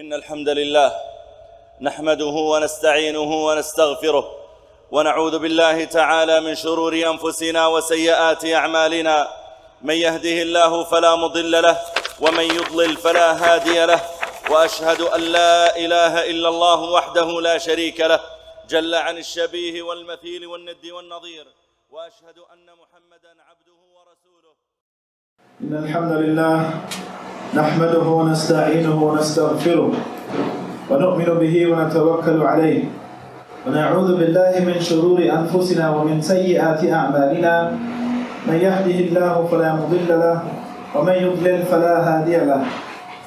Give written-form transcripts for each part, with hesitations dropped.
إن الحمد لله نحمده ونستعينه ونستغفره ونعوذ بالله تعالى من شرور أنفسنا وسيئات أعمالنا. من يهده الله فلا مضل له ومن يضلل فلا هادي له، وأشهد أن لا إله إلا الله وحده لا شريك له جل عن الشبيه والمثيل والند والنظير، وأشهد أن محمدًا عبده ورسوله. إن الحمد لله نحمده ونستعينه ونستغفره ونؤمن به ونتوكل عليه، ونعوذ بالله من شرور أنفسنا ومن سيئات أعمالنا. من يهده الله فلا مضل له ومن يضلل فلا هادي له،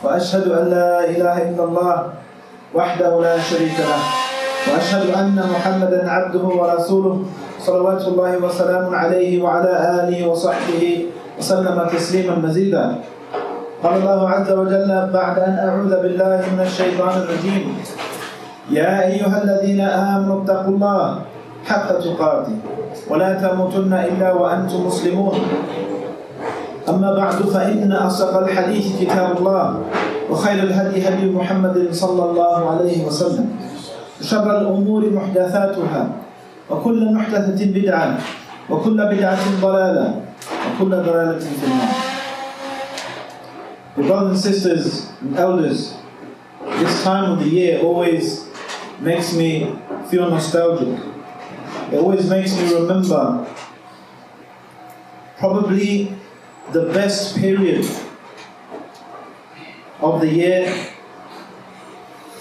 وأشهد أن لا إله إلا الله وحده لا شريك له، وأشهد أن محمدًا عبده ورسوله صلوات الله وسلامه عليه وعلى آله وصحبه وسلم تسليما مزيدا. قال الله عز وجل بعد أن أعوذ بالله من الشيطان الرجيم: يا أيها الذين آمنوا اتقوا الله حق تقاته ولا تموتن إلا وأنتم مسلمون. أما بعد، فإن أصدق الحديث كتاب الله، وخير الهدي هدي محمد صلى الله عليه وسلم، وشر الأمور محدثاتها، وكل محدثة بدعة، وكل بدعة ضلالة، وكل ضلالة في النار. The brothers and sisters and elders, this time of the year always makes me feel nostalgic. It always makes me remember probably the best period of the year,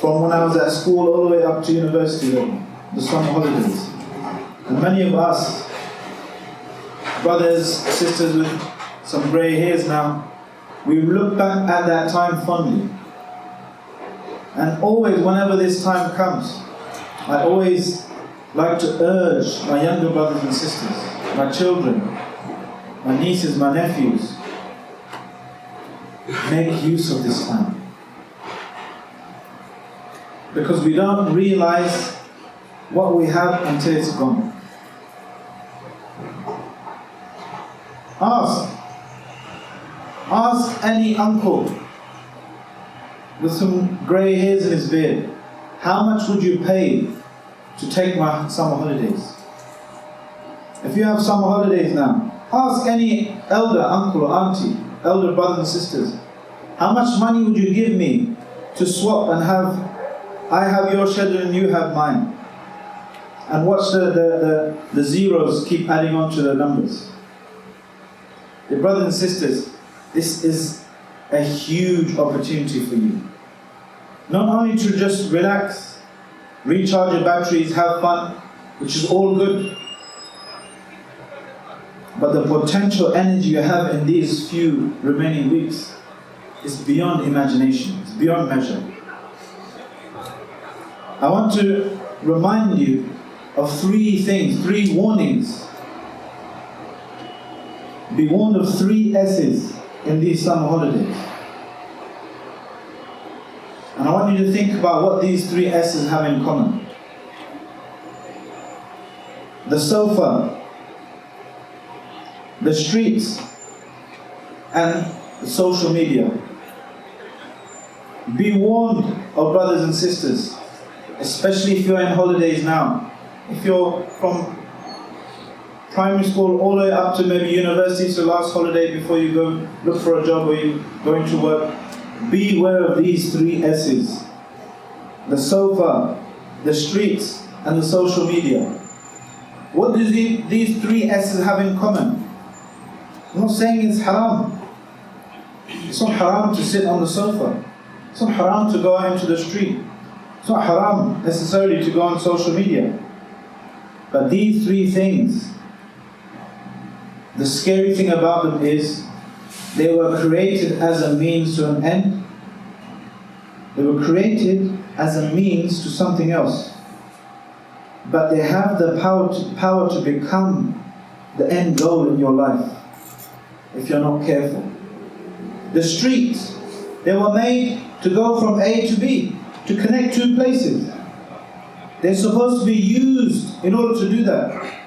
from when I was at school all the way up to university level, the summer holidays. And many of us, brothers, sisters with some grey hairs now, we look back at that time fondly. And always, whenever this time comes, I always like to urge my younger brothers and sisters, my children, my nieces, my nephews, make use of this time. Because we don't realize what we have until it's gone. Ask any uncle with some grey hairs in his beard, how much would you pay to take my summer holidays? If you have summer holidays now, ask any elder, uncle or auntie, elder brothers and sisters, how much money would you give me to swap and I have your schedule and you have mine? And watch the zeros keep adding on to the numbers. The brothers and sisters, this is a huge opportunity for you. Not only to just relax, recharge your batteries, have fun, which is all good, but the potential energy you have in these few remaining weeks is beyond imagination, it's beyond measure. I want to remind you of three things, three warnings. Be warned of 3 S's in these summer holidays. And I want you to think about what these 3 S's have in common. The sofa, the streets, and the social media. Be warned, oh brothers and sisters, especially if you're in holidays now. If you're from primary school all the way up to maybe university, so last holiday before you go look for a job or you going to work, be aware of these 3 S's. The sofa, the streets, and the social media. What do these 3 S's have in common? I'm not saying it's haram. It's not haram to sit on the sofa. It's not haram to go out into the street. It's not haram necessarily to go on social media. But these 3 things, the scary thing about them is they were created as a means to an end. They were created as a means to something else. But they have the power to become the end goal in your life if you're not careful. The streets, they were made to go from A to B, to connect 2 places. They're supposed to be used in order to do that.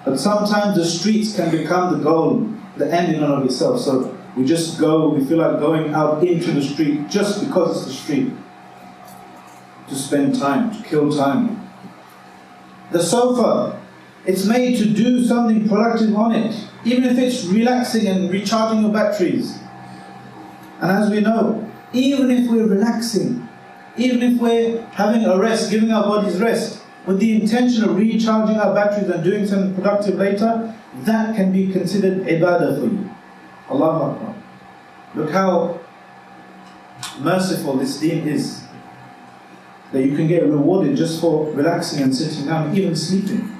But sometimes the streets can become the goal, the end in and of itself. So We just go, we feel like going out into the street just because it's the street, to spend time, to kill time. The sofa, it's made to do something productive on it, even if it's relaxing and recharging your batteries. And as we know, even if we're relaxing, even if we're having a rest, giving our bodies rest, with the intention of recharging our batteries and doing something productive later, that can be considered ibadah for you. Allahu Akbar. Look how merciful this deen is, that you can get rewarded just for relaxing and sitting down, even sleeping.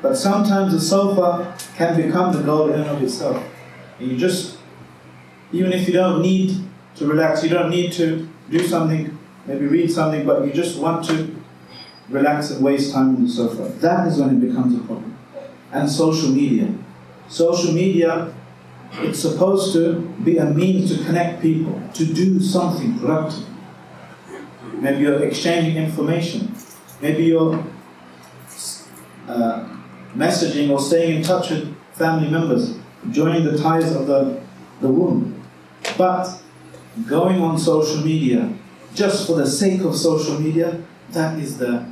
But sometimes the sofa can become the goal in and of itself. And you just, even if you don't need to relax, you don't need to do something, maybe read something, but you just want to relax and waste time on the sofa. That is when it becomes a problem. And social media. Social media, it's supposed to be a means to connect people, to do something productive. Maybe you're exchanging information. Maybe you're messaging or staying in touch with family members, joining the ties of the womb. But going on social media, just for the sake of social media, that is the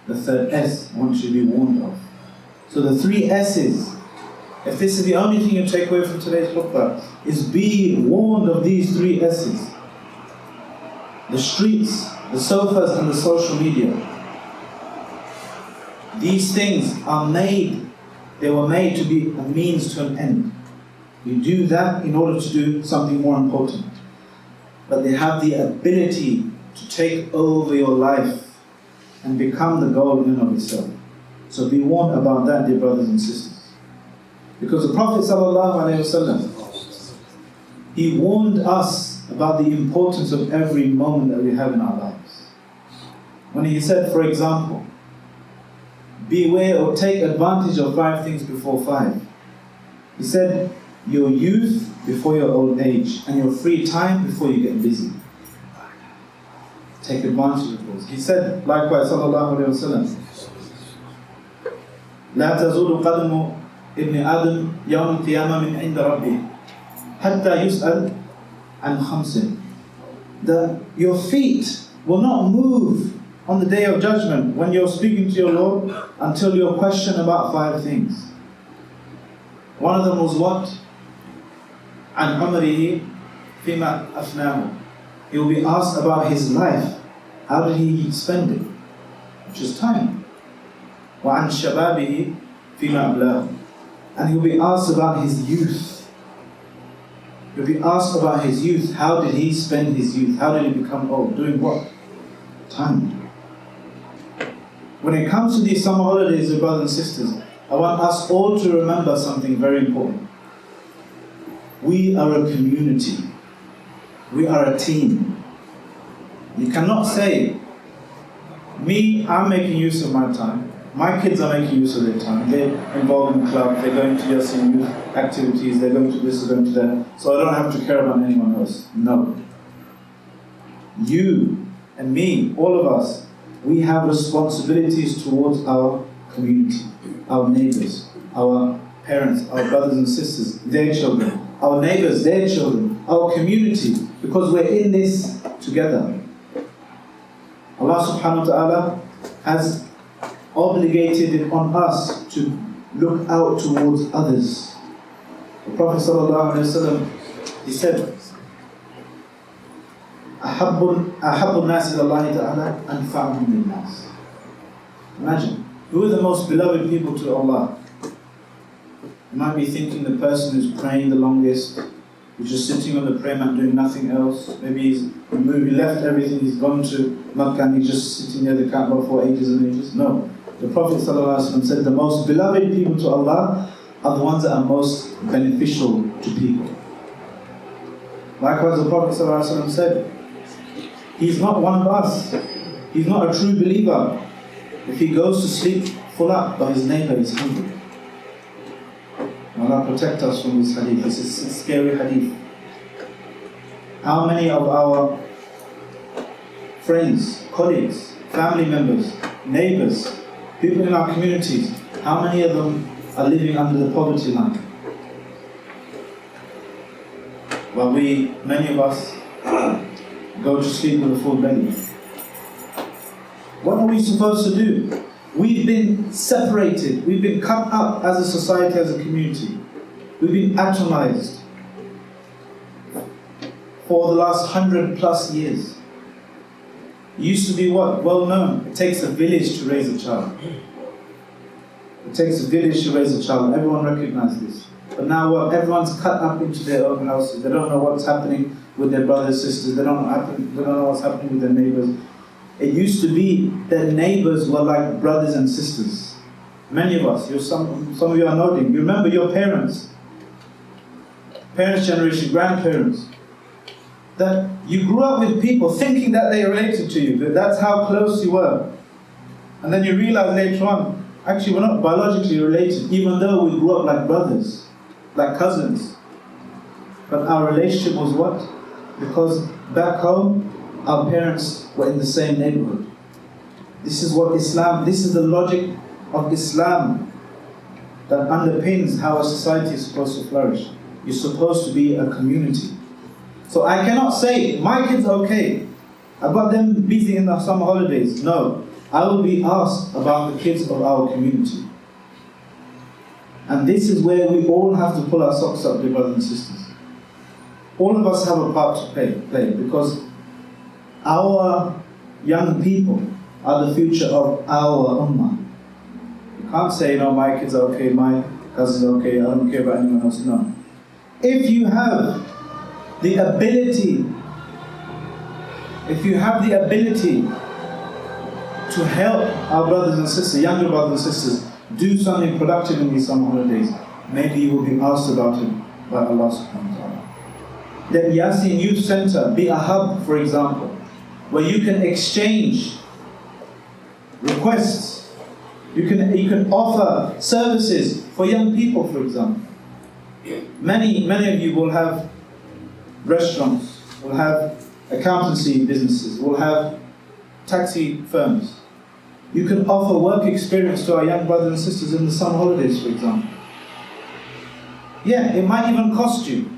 third S one should be warned of. So the 3 S's, if this is the only thing you take away from today's khutbah, is be warned of these 3 S's. The streets, the sofas and the social media. These things are made, they were made to be a means to an end. You do that in order to do something more important. But they have the ability to take over your life and become the goal in and of itself. So be warned about that, dear brothers and sisters. Because the Prophet ﷺ, he warned us about the importance of every moment that we have in our lives. When he said, for example, beware or take advantage of 5 things before 5. He said, your youth before your old age, and your free time before you get busy. Take advantage of those. He said, likewise, sallallahu alayhi wa sallam, لا تزول قدم ابن آدم يوم القيامة من عند ربه حتى يسأل عن خمس. Your feet will not move on the day of judgment when you're speaking to your Lord until you're questioned about 5 things. One of them was what? عن عمره فيما أفناه. He will be asked about his life. How did he spend it? Which is time. وعن شبابه فيما أبلاه. And he will be asked about his youth. He'll be asked about his youth. How did he spend his youth? How did he become old? Doing what? Time. When it comes to these summer holidays, brothers and sisters, I want us all to remember something very important. We are a community. We are a team. You cannot say, me, I'm making use of my time. My kids are making use of their time. They're involved in clubs, they're going to Yasseen Youth activities, they're going to this, they're going to that, so I don't have to care about anyone else. No. You and me, all of us, we have responsibilities towards our community, our neighbors, our parents, our brothers and sisters, their children, our neighbors, their children, our community, because we're in this together. Allah subhanahu wa ta'ala has obligated it on us to look out towards others. The Prophet sallallahu alaihi wasallam, he said, أحب الناس إلى الله تعالى أنفعهم للناس. Imagine, who are the most beloved people to Allah? You might be thinking the person who's praying the longest, who's just sitting on the prayer mat doing nothing else. Maybe he left everything, he's gone to Makkah and he's just sitting near the Kaaba for ages and ages. No. The Prophet ﷺ said the most beloved people to Allah are the ones that are most beneficial to people. Likewise, the Prophet ﷺ said, he's not one of us. He's not a true believer if he goes to sleep full up, but his neighbor is hungry. Allah protect us from this hadith. This is a scary hadith. How many of our friends, colleagues, family members, neighbors, people in our communities, how many of them are living under the poverty line? but many of us, go to sleep with a full belly. What are we supposed to do? We've been separated, we've been cut up as a society, as a community. We've been atomized for the last 100+ years. It used to be what? Well known. It takes a village to raise a child. It takes a village to raise a child. Everyone recognizes this. But now what? Everyone's cut up into their own houses. They don't know what's happening with their brothers, sisters. They don't know what's happening with their neighbors. It used to be that neighbors were like brothers and sisters. Many of us, some of you are nodding. You remember your parents generation, grandparents, that you grew up with people thinking that they related to you, that that's how close you were. And then you realize later on, actually we're not biologically related, even though we grew up like brothers, like cousins. But our relationship was what? Because back home, our parents were in the same neighborhood. This is what Islam, this is the logic of Islam that underpins how a society is supposed to flourish. You're supposed to be a community. So I cannot say, my kids are okay, I've got them busy in the summer holidays. No, I will be asked about the kids of our community. And this is where we all have to pull our socks up, dear brothers and sisters. All of us have a part to play because our young people are the future of our ummah. You can't say, no, my kids are okay, my cousins are okay, I don't care about anyone else. No. If you have the ability, to help our brothers and sisters, younger brothers and sisters, do something productive in these summer holidays, maybe you will be asked about it by Allah subhanahu wa ta'ala. Let Yasseen Youth Centre be a hub, for example, where you can exchange requests. You can offer services for young people, for example. Many of you will have restaurants, will have accountancy businesses, will have taxi firms. You can offer work experience to our young brothers and sisters in the summer holidays, for example. Yeah, it might even cost you.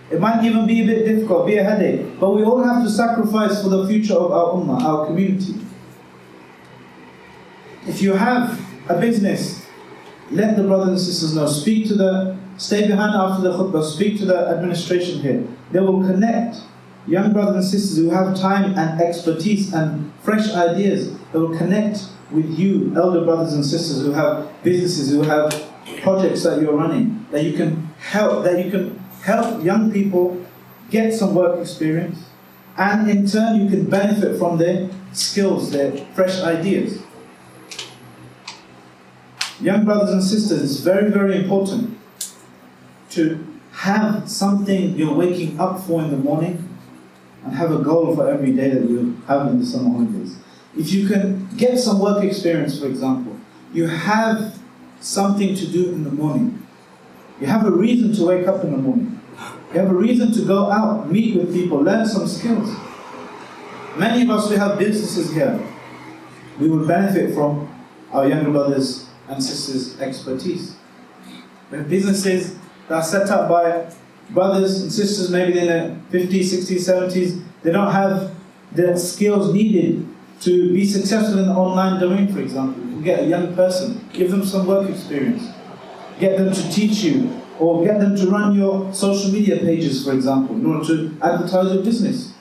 It might even be a bit difficult, be a headache. But we all have to sacrifice for the future of our ummah, our community. If you have a business, let the brothers and sisters know. Stay behind after the khutbah, speak to the administration here. They will connect young brothers and sisters who have time and expertise and fresh ideas. They will connect with you, elder brothers and sisters who have businesses, who have projects that you're running, that you can help young people get some work experience, and in turn you can benefit from their skills, their fresh ideas. Young brothers and sisters, it's very, very important to have something you're waking up for in the morning and have a goal for every day that you have in the summer holidays. If you can get some work experience, for example, you have something to do in the morning. You have a reason to wake up in the morning. You have a reason to go out, meet with people, learn some skills. Many of us who have businesses here, we will benefit from our younger brothers and sisters' expertise. We have businesses that are set up by brothers and sisters, maybe in their 50s, 60s, 70s. They don't have the skills needed to be successful in the online domain, for example. You get a young person, give them some work experience, get them to teach you, or get them to run your social media pages, for example, in order to advertise your business.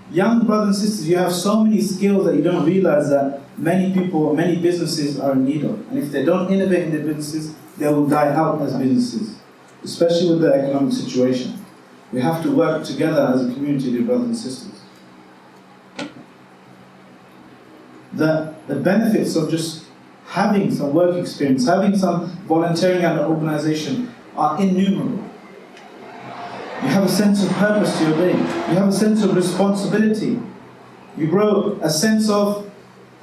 Young brothers and sisters, you have so many skills that you don't realize that many people, many businesses are in need of. And if they don't innovate in their businesses, they will die out as businesses, especially with the economic situation. We have to work together as a community, dear brothers and sisters. The benefits of just having some work experience, having some volunteering at an organization are innumerable. You have a sense of purpose to your day. You have a sense of responsibility. You grow a sense of,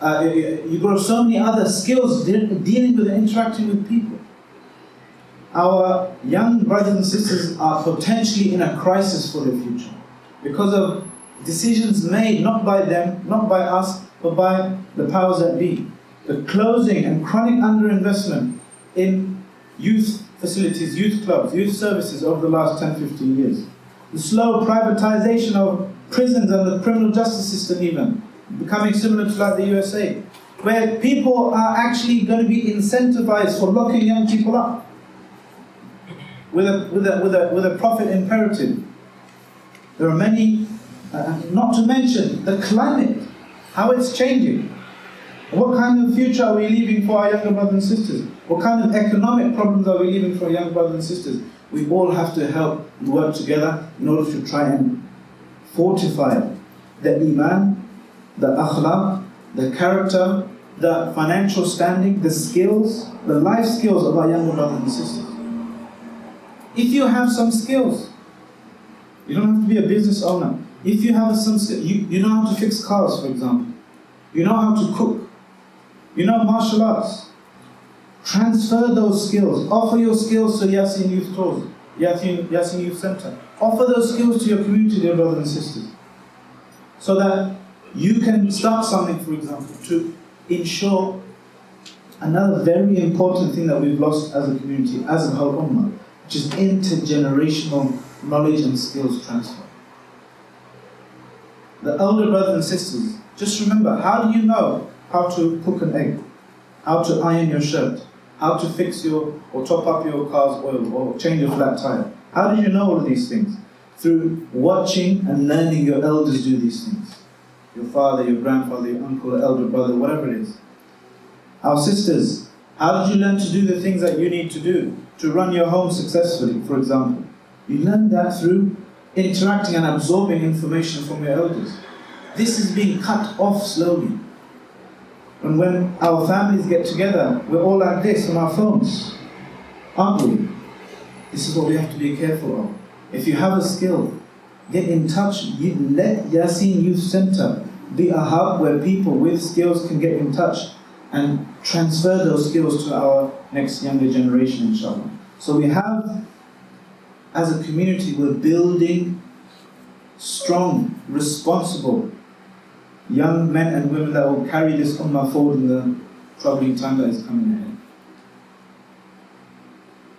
you grow so many other skills dealing with and interacting with people. Our young brothers and sisters are potentially in a crisis for the future because of decisions made not by them, not by us, but by the powers that be. The closing and chronic underinvestment in youth facilities, youth clubs, youth services over the last 10, 15 years. The slow privatization of prisons and the criminal justice system even, becoming similar to like the USA, where people are actually going to be incentivized for locking young people up with a profit imperative. There are many, not to mention the climate, how it's changing. What kind of future are we leaving for our younger brothers and sisters? What kind of economic problems are we leaving for our young brothers and sisters? We all have to help work together in order to try and fortify the iman, the akhlaq, the character, the financial standing, the skills, the life skills of our younger brothers and sisters. If you have some skills, you don't have to be a business owner. If you have some skills, you know how to fix cars, for example. You know how to cook. You know martial arts. Transfer those skills. Offer your skills to Yasseen Youth Tours, Yasseen Youth Centre. Offer those skills to your community, dear brothers and sisters. So that you can start something, for example, to ensure another very important thing that we've lost as a community, as a whole ummah, which is intergenerational knowledge and skills transfer. The elder brothers and sisters, just remember, how do you know how to cook an egg, how to iron your shirt, how to fix or top up your car's oil, or change a flat tire? How did you know all of these things? Through watching and learning your elders do these things. Your father, your grandfather, your uncle, elder brother, whatever it is. Our sisters, how did you learn to do the things that you need to do to run your home successfully, for example? You learn that through interacting and absorbing information from your elders. This is being cut off slowly. And when our families get together, we're all like this on our phones, aren't we? This is what we have to be careful of. If you have a skill, get in touch. Let Yasseen Youth Centre be a hub where people with skills can get in touch and transfer those skills to our next younger generation, inshallah. So we have, as a community, we're building strong, responsible young men and women that will carry this ummah forward in the troubling time that is coming ahead.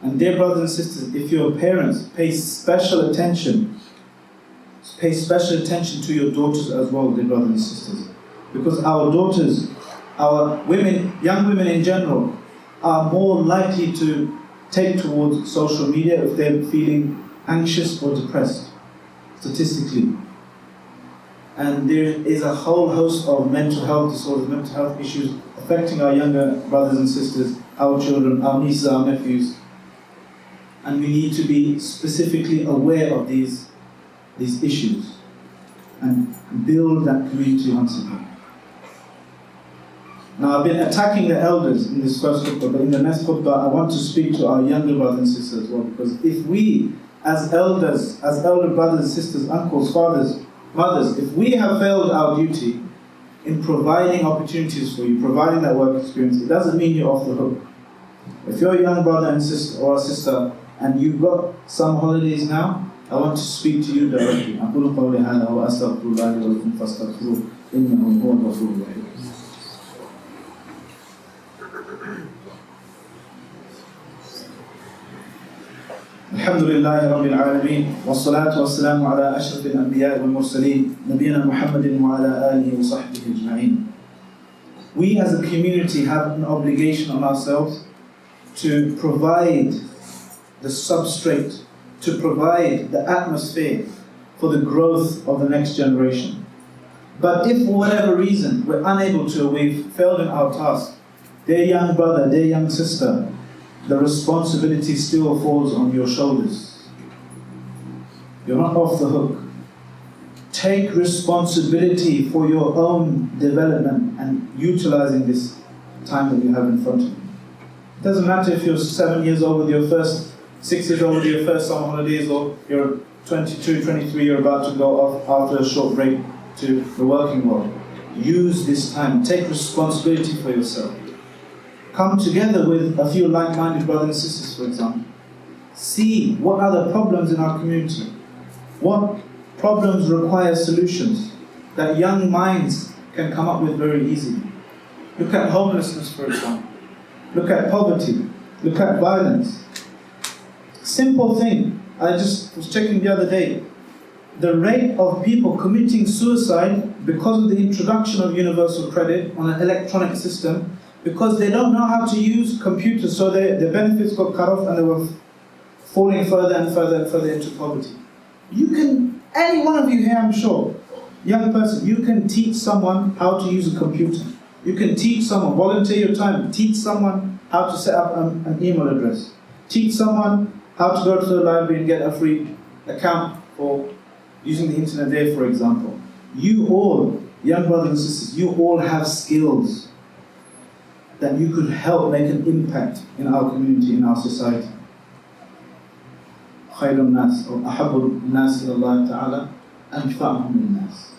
And dear brothers and sisters, if you're parents, pay special attention to your daughters as well, dear brothers and sisters. Because our daughters, our women, young women in general, are more likely to take towards social media if they're feeling anxious or depressed, statistically. And there is a whole host of mental health disorders, mental health issues affecting our younger brothers and sisters, our children, our nieces, our nephews. And we need to be specifically aware of these issues and build that community once again. Now, I've been attacking the elders in this first khutbah, but in the next khutbah I want to speak to our younger brothers and sisters as well, because if we, as elders, as elder brothers and sisters, uncles, fathers, mothers, if we have failed our duty in providing opportunities for you, providing that work experience, it doesn't mean you're off the hook. If you're a young brother and sister or a sister and you've got some holidays now, I want to speak to you directly. أقول قولي هذا وأستغفر الله لي ولكم فاستغفروه إنه هو الغفور الرحيم. الحمد لله رب العالمين والصلاة والسلام على أشرف الأنبياء والمرسلين نبينا محمد وعلى آله وصحبه أجمعين. We as a community have an obligation on ourselves to provide the substrate, to provide the atmosphere for the growth of the next generation. But if for whatever reason we're unable to, we've failed in our task, dear young brother, dear young sister, the responsibility still falls on your shoulders. You're not off the hook. Take responsibility for your own development and utilizing this time that you have in front of you. It doesn't matter if you're 7 years old with your first, 6 years old with your first summer holidays, or you're 22, 23, you're about to go off after a short break to the working world. Use this time. Take responsibility for yourself. Come together with a few like-minded brothers and sisters, for example. See what are the problems in our community. What problems require solutions that young minds can come up with very easily. Look at homelessness, for example. Look at poverty. Look at violence. Simple thing. I just was checking the other day. the rate of people committing suicide because of the introduction of universal credit on an electronic system, because they don't know how to use computers, so their benefits got cut off and they were falling further and further and further into poverty. You can, any one of you here, I'm sure, young person, you can teach someone how to use a computer. You can teach someone, volunteer your time, teach someone how to set up an email address. Teach someone how to go to the library and get a free account for using the internet there, for example. You all, young brothers and sisters, you all have skills that you could help make an impact in our community, in our society. خير الناس أو أحب الناس إلى الله تعالى أنفعهم للناس.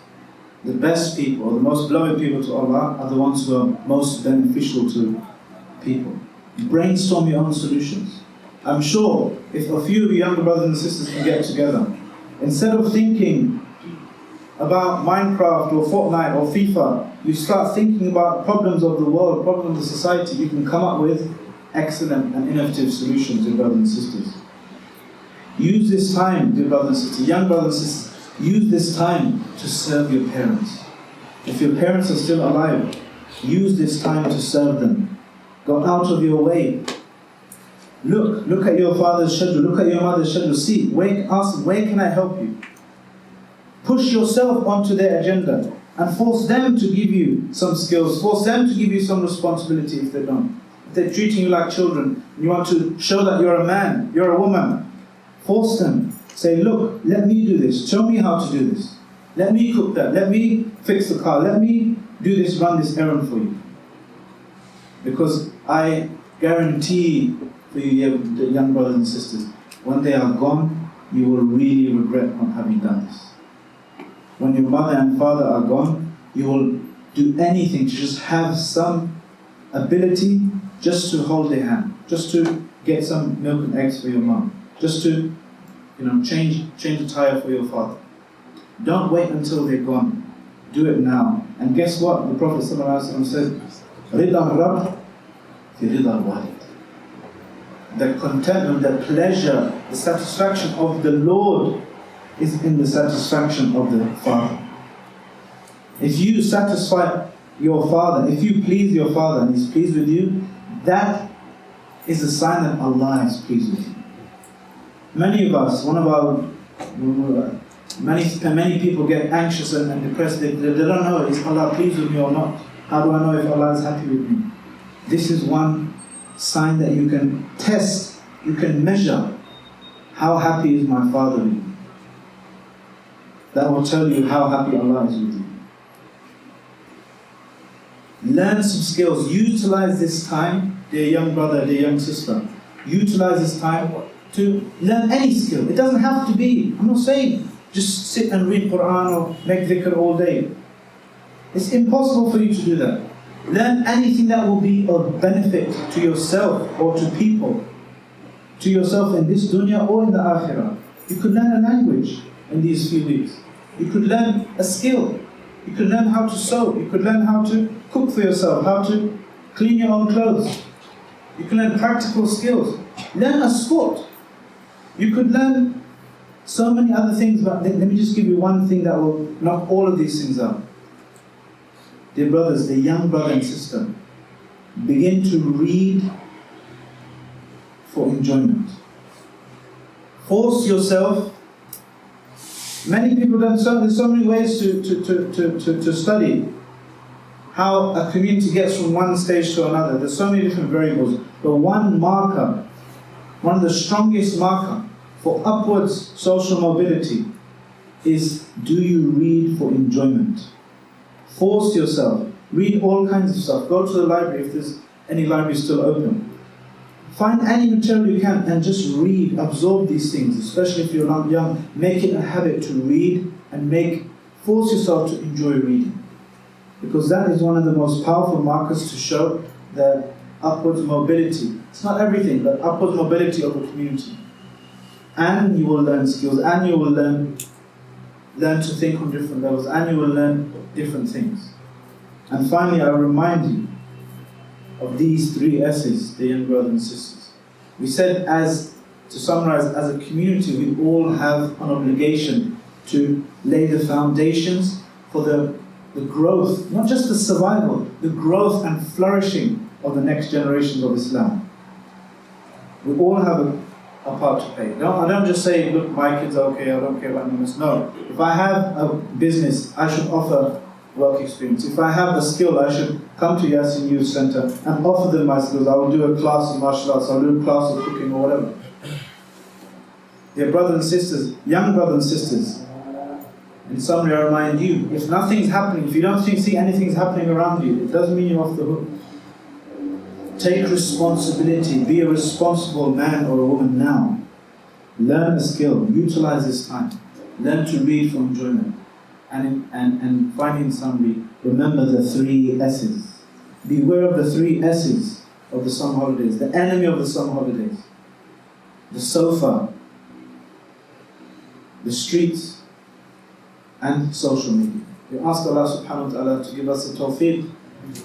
The best people, or the most beloved people to Allah, are the ones who are most beneficial to people. Brainstorm your own solutions. I'm sure if a few of you younger brothers and sisters can get together, instead of thinking about Minecraft or Fortnite or FIFA, you start thinking about problems of the world, problems of the society. You can come up with excellent and innovative solutions, dear brothers and sisters. Use this time, dear brothers and sisters, young brothers and sisters, use this time to serve your parents. If your parents are still alive, use this time to serve them. Go out of your way. Look at your father's schedule, look at your mother's schedule. See, ask them, where can I help you? Push yourself onto their agenda and force them to give you some skills, force them to give you some responsibility if they don't. If they're treating you like children, and you want to show that you're a man, you're a woman, force them. Say, look, let me do this. Show me how to do this. Let me cook that. Let me fix the car. Let me do this, run this errand for you. Because I guarantee for you, young brothers and sisters, when they are gone, you will really regret not having done this. When your mother and father are gone, you will do anything to just have some ability just to hold their hand, just to get some milk and eggs for your mom, just to change a tire for your father. Don't wait until they're gone. Do it now. And guess what? The Prophet ﷺ said, Rida Rabb fi rida al-walid. The contentment, the pleasure, the satisfaction of the Lord is in the satisfaction of the Father. If you satisfy your father, if you please your father and he's pleased with you, that is a sign that Allah is pleased with you. Many of us, many people get anxious and depressed. They don't know, is Allah pleased with me or not? How do I know if Allah is happy with me? This is one sign that you can test, you can measure how happy is my father with me. That will tell you how happy Allah is with you. Learn some skills. Utilize this time, dear young brother, dear young sister. Utilize this time to learn any skill. It doesn't have to be, I'm not saying just sit and read Quran or make dhikr all day. It's impossible for you to do that. Learn anything that will be of benefit to yourself or to people. To yourself in this dunya or in the akhirah. You could learn a language in these few weeks. You could learn a skill. You could learn how to sew. You could learn how to cook for yourself, how to clean your own clothes. You can learn practical skills. Learn a sport. You could learn so many other things, but let me just give you one thing that will knock all of these things out. Dear brothers, the young brother and sister, begin to read for enjoyment. Force yourself. Many people don't know, there's so many ways to study how a community gets from one stage to another. There's so many different variables. But one marker, one of the strongest marker for upwards social mobility is, do you read for enjoyment? Force yourself. Read all kinds of stuff. Go to the library if there's any library still open. Find any material you can and just read, absorb these things, especially if you're not young. Make it a habit to read and force yourself to enjoy reading. Because that is one of the most powerful markers to show the upwards mobility. It's not everything, but upwards mobility of a community. And you will learn skills, and you will learn to think on different levels, and you will learn different things. And finally, I remind you of these three S's, dear young brothers and sisters. We said, to summarize, as a community, we all have an obligation to lay the foundations for the growth, not just the survival, the growth and flourishing of the next generations of Islam. We all have a part to play. I don't just say, look, my kids are okay, I don't care about numbers. No. If I have a business, I should offer work experience. If I have a skill, I should come to Yasseen Youth Centre and offer them my skills. I will do a class of martial arts, I will do a class of cooking or whatever. Dear brothers and sisters, young brothers and sisters, in summary, I remind you, if nothing's happening, if you don't see anything's happening around you, it doesn't mean you're off the hook. Take responsibility, be a responsible man or a woman now. Learn a skill, utilize this time. Learn to read for enjoyment. And finally, in summary, remember the 3 S's. Beware of the 3 S's of the summer holidays, the enemy of the summer holidays. The sofa, the streets, and social media. We ask Allah subhanahu wa ta'ala to give us the tawfiq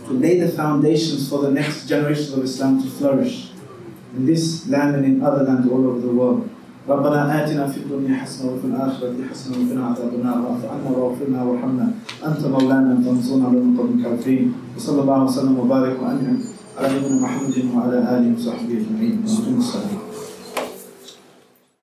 to lay the foundations for the next generations of Islam to flourish in this land and in other lands all over the world. ربنا آتنا في الدنيا حسنة وفي الآخرة حسنة وقنا عذاب النار واعف عنا واغفر لنا وارحمنا أنت مولانا فانصرنا على القوم الكافرين وصلى الله وسلم وبارك وأنعم على نبينا محمد وعلى آله وصحبه أجمعين.